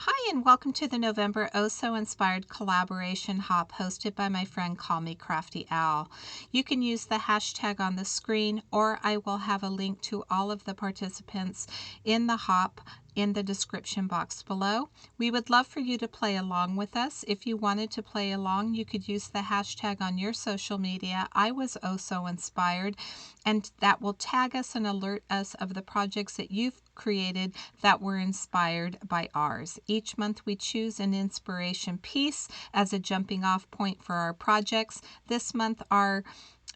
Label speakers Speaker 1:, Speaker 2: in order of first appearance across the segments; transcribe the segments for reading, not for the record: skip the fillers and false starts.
Speaker 1: Hi, and welcome to the November Oh So Inspired collaboration hop hosted by my friend Call Me Crafty Owl. You can use the hashtag on the screen, or I will have a link to all of the participants in the hop in the description box below. We would love for you to play along with us. If you wanted to play along, you could use the hashtag on your social media. I was oh so inspired, and that will tag us and alert us of the projects that you've created that were inspired by ours. Each month we choose an inspiration piece as a jumping off point for our projects. This month our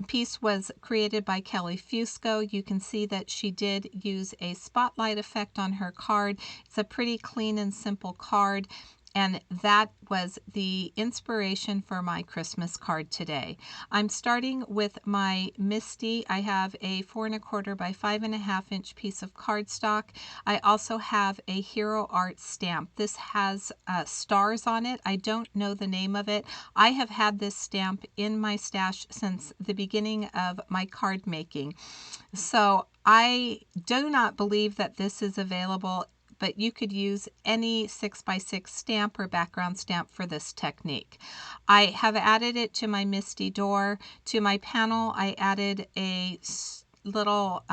Speaker 1: piece was created by Kelly Fusco. You can see that she did use a spotlight effect on her card. It's a pretty clean and simple card, and that was the inspiration for my Christmas card today. I'm starting with my Misty. I have a 4 1/4 by 5 1/2 inch piece of cardstock. I also have a Hero Art stamp. This has stars on it. I don't know the name of it. I have had this stamp in my stash since the beginning of my card making. So I do not believe that this is available, but you could use any 6x6 stamp or background stamp for this technique. I have added it to my Misty door. To my panel, I added a little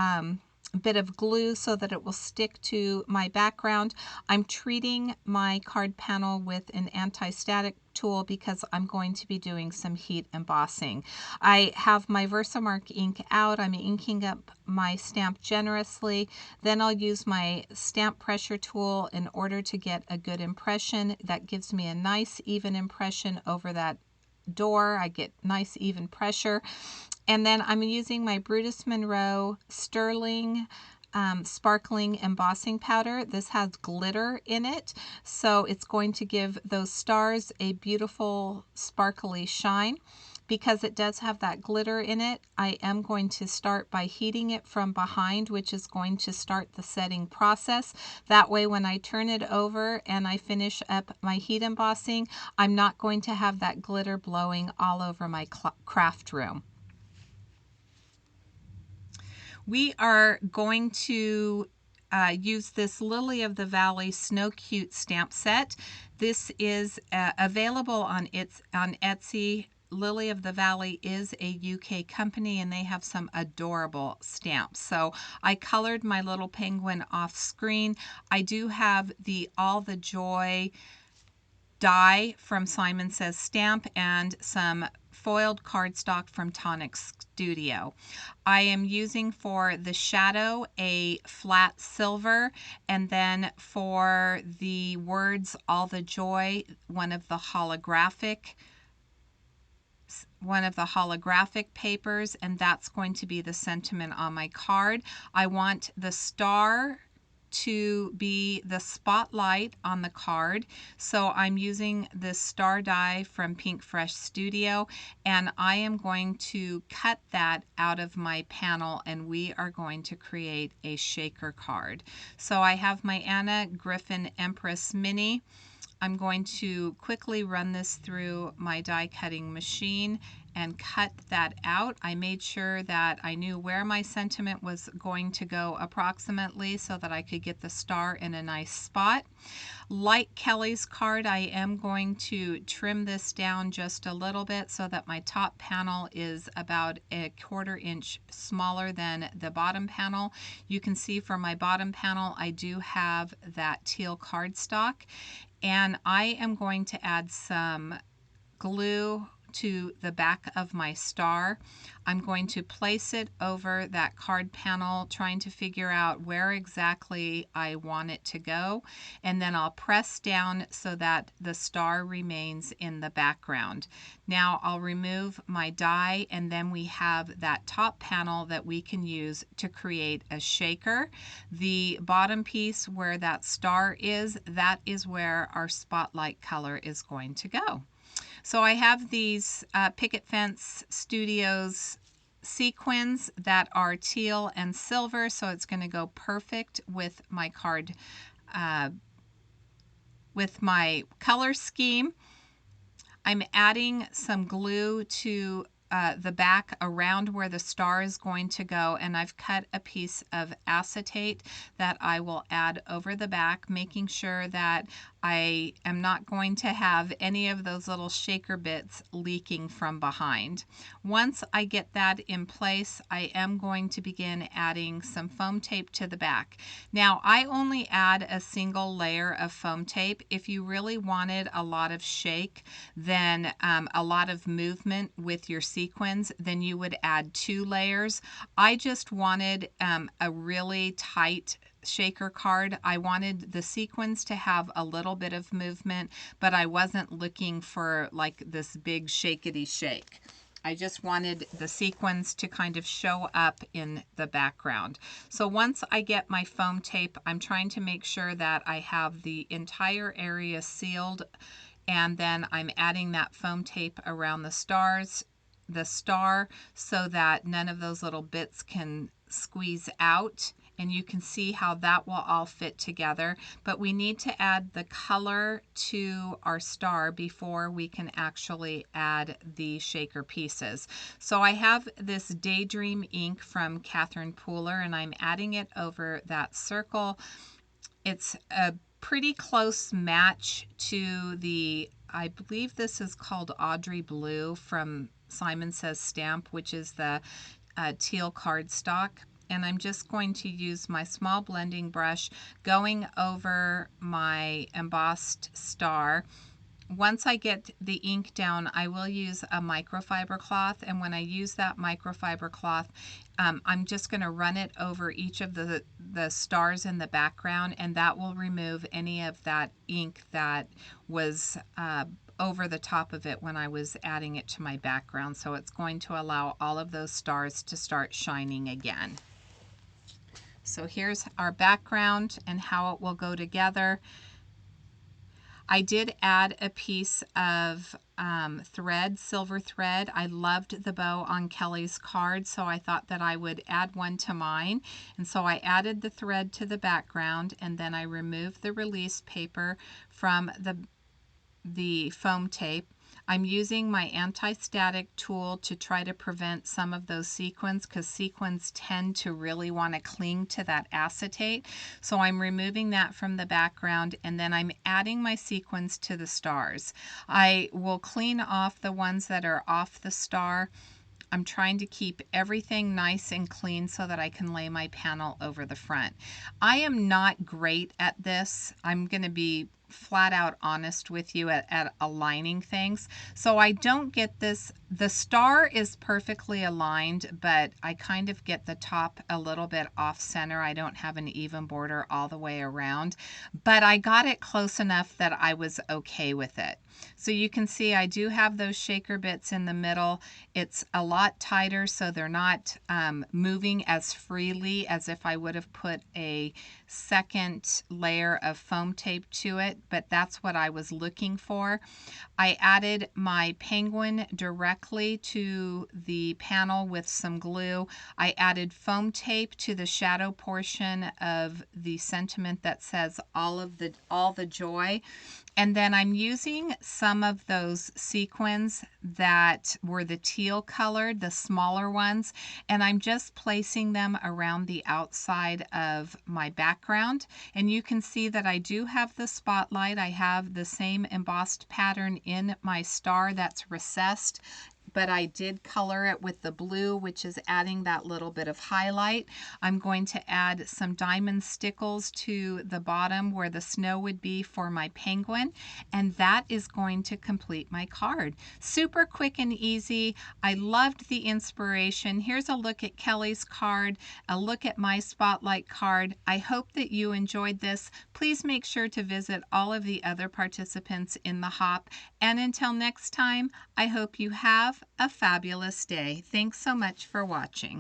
Speaker 1: bit of glue so that it will stick to my background. I'm treating my card panel with an anti-static tool because I'm going to be doing some heat embossing. I have my Versamark ink out. I'm inking up my stamp generously. Then I'll use my stamp pressure tool in order to get a good impression. That gives me a nice even impression over that door. I get nice even pressure. And then I'm using my Brutus Monroe Sterling sparkling embossing powder. This has glitter in it, so it's going to give those stars a beautiful sparkly shine. Because it does have that glitter in it, I am going to start by heating it from behind, which is going to start the setting process. That way when I turn it over and I finish up my heat embossing, I'm not going to have that glitter blowing all over my craft room. We are going to use this Lily of the Valley Snow Cute stamp set. This is available on Etsy. Lily of the Valley is a UK company, and they have some adorable stamps. So I colored my little penguin off screen. I do have the All the Joy die from Simon Says Stamp and some foiled cardstock from Tonic Studio. I am using for the shadow a flat silver, and then for the words All the Joy, one of the holographic papers, and that's going to be the sentiment on my card. I want the star to be the spotlight on the card, so I'm using this star die from Pink Fresh Studio, and I am going to cut that out of my panel, and we are going to create a shaker card. So I have my Anna Griffin Empress Mini. I'm going to quickly run this through my die cutting machine and cut that out. I made sure that I knew where my sentiment was going to go approximately so that I could get the star in a nice spot. Like Kelly's card, I am going to trim this down just a little bit so that my top panel is about a 1/4 inch smaller than the bottom panel. You can see for my bottom panel, I do have that teal cardstock, and I am going to add some glue to the back of my star. I'm going to place it over that card panel, trying to figure out where exactly I want it to go, and then I'll press down so that the star remains in the background. Now I'll remove my die, and then we have that top panel that we can use to create a shaker. The bottom piece where that star is, that is where our spotlight color is going to go. So I have these Picket Fence Studios sequins that are teal and silver, so it's going to go perfect with my card, with my color scheme. I'm adding some glue to the back around where the star is going to go, and I've cut a piece of acetate that I will add over the back, making sure that I am not going to have any of those little shaker bits leaking from behind. Once I get that in place, I am going to begin adding some foam tape to the back. Now, I only add a single layer of foam tape. If you really wanted a lot of shake, then a lot of movement with your sequins, then you would add 2 layers. I just wanted a really tight shaker card. I wanted the sequins to have a little bit of movement, but I wasn't looking for like this big shakety shake. I just wanted the sequins to kind of show up in the background. So once I get my foam tape, I'm trying to make sure that I have the entire area sealed, and then I'm adding that foam tape around the star so that none of those little bits can squeeze out, and you can see how that will all fit together. But we need to add the color to our star before we can actually add the shaker pieces. So I have this Daydream ink from Catherine Pooler, and I'm adding it over that circle. It's a pretty close match to the, I believe this is called Audrey Blue from Simon Says Stamp, which is the teal cardstock. And I'm just going to use my small blending brush going over my embossed star. Once I get the ink down, I will use a microfiber cloth, and when I use that microfiber cloth, I'm just going to run it over each of the stars in the background, and that will remove any of that ink that was over the top of it when I was adding it to my background. So it's going to allow all of those stars to start shining again. So here's our background and how it will go together. I did add a piece of thread, silver thread. I loved the bow on Kelly's card, so I thought that I would add one to mine. And so I added the thread to the background, and then I removed the release paper from the foam tape. I'm using my anti-static tool to try to prevent some of those sequins, because sequins tend to really want to cling to that acetate. So I'm removing that from the background, and then I'm adding my sequins to the stars. I will clean off the ones that are off the star. I'm trying to keep everything nice and clean so that I can lay my panel over the front. I am not great at this. I'm going to be flat out honest with you at aligning things. So I don't get this. The star is perfectly aligned, but I kind of get the top a little bit off center. I don't have an even border all the way around, but I got it close enough that I was okay with it. So you can see I do have those shaker bits in the middle. It's a lot tighter, so they're not moving as freely as if I would have put a second layer of foam tape to it, but that's what I was looking for. I added my penguin directly to the panel with some glue. I added foam tape to the shadow portion of the sentiment that says all the joy. And then I'm using some of those sequins that were the teal colored, the smaller ones, and I'm just placing them around the outside of my background. And you can see that I do have the spotlight. I have the same embossed pattern in my star that's recessed, but I did color it with the blue, which is adding that little bit of highlight. I'm going to add some diamond stickles to the bottom where the snow would be for my penguin, and that is going to complete my card. Super quick and easy. I loved the inspiration. Here's a look at Kelly's card, a look at my spotlight card. I hope that you enjoyed this. Please make sure to visit all of the other participants in the hop, and until next time, I hope you have a fabulous day. Thanks so much for watching.